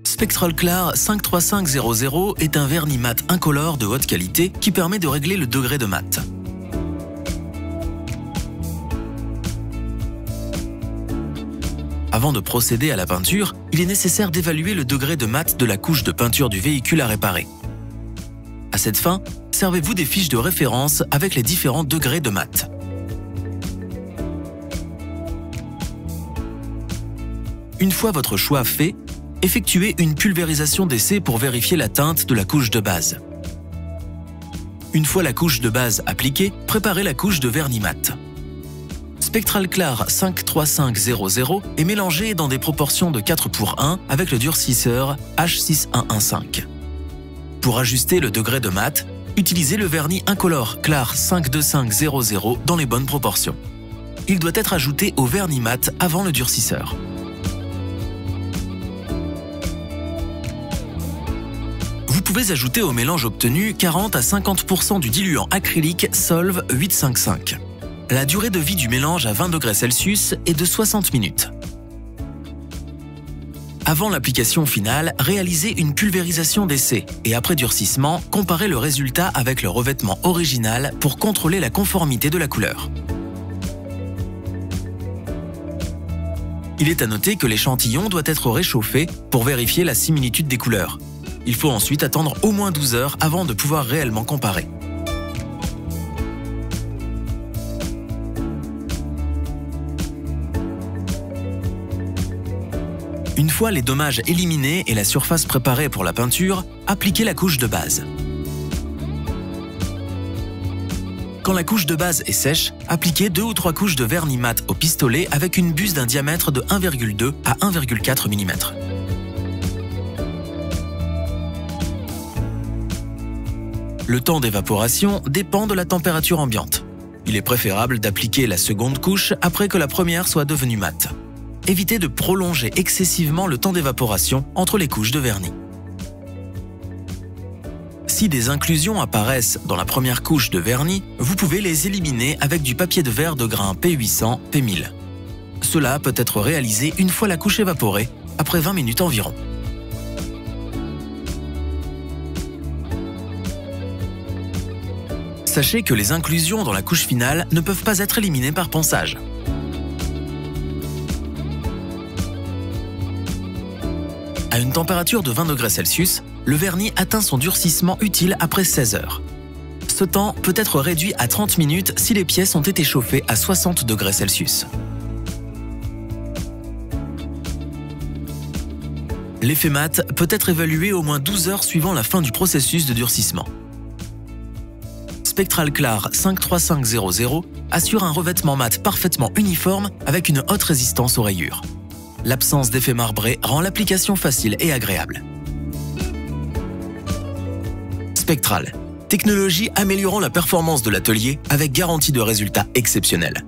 Spectral Clar 53500 est un vernis mat incolore de haute qualité qui permet de régler le degré de mat. Avant de procéder à la peinture, il est nécessaire d'évaluer le degré de mat de la couche de peinture du véhicule à réparer. À cette fin, servez-vous des fiches de référence avec les différents degrés de mat. Une fois votre choix fait, effectuez une pulvérisation d'essai pour vérifier la teinte de la couche de base. Une fois la couche de base appliquée, préparez la couche de vernis mat. Spectral Clar 53500 est mélangé dans des proportions de 4:1 avec le durcisseur H6115. Pour ajuster le degré de mat, utilisez le vernis incolore Clar 52500 dans les bonnes proportions. Il doit être ajouté au vernis mat avant le durcisseur. Vous pouvez ajouter au mélange obtenu 40 à 50% du diluant acrylique Solv 855. La durée de vie du mélange à 20 degrés Celsius est de 60 minutes. Avant l'application finale, réalisez une pulvérisation d'essai et après durcissement, comparez le résultat avec le revêtement original pour contrôler la conformité de la couleur. Il est à noter que l'échantillon doit être réchauffé pour vérifier la similitude des couleurs. Il faut ensuite attendre au moins 12 heures avant de pouvoir réellement comparer. Une fois les dommages éliminés et la surface préparée pour la peinture, appliquez la couche de base. Quand la couche de base est sèche, appliquez 2 ou 3 couches de vernis mat au pistolet avec une buse d'un diamètre de 1,2 à 1,4 mm. Le temps d'évaporation dépend de la température ambiante. Il est préférable d'appliquer la seconde couche après que la première soit devenue mate. Évitez de prolonger excessivement le temps d'évaporation entre les couches de vernis. Si des inclusions apparaissent dans la première couche de vernis, vous pouvez les éliminer avec du papier de verre de grain P800, P1000. Cela peut être réalisé une fois la couche évaporée, après 20 minutes environ. Sachez que les inclusions dans la couche finale ne peuvent pas être éliminées par ponçage. À une température de 20 degrés Celsius, le vernis atteint son durcissement utile après 16 heures. Ce temps peut être réduit à 30 minutes si les pièces ont été chauffées à 60 degrés Celsius. L'effet mat peut être évalué au moins 12 heures suivant la fin du processus de durcissement. Spectral Clar 53500 assure un revêtement mat parfaitement uniforme avec une haute résistance aux rayures. L'absence d'effet marbré rend l'application facile et agréable. Spectral, technologie améliorant la performance de l'atelier avec garantie de résultats exceptionnels.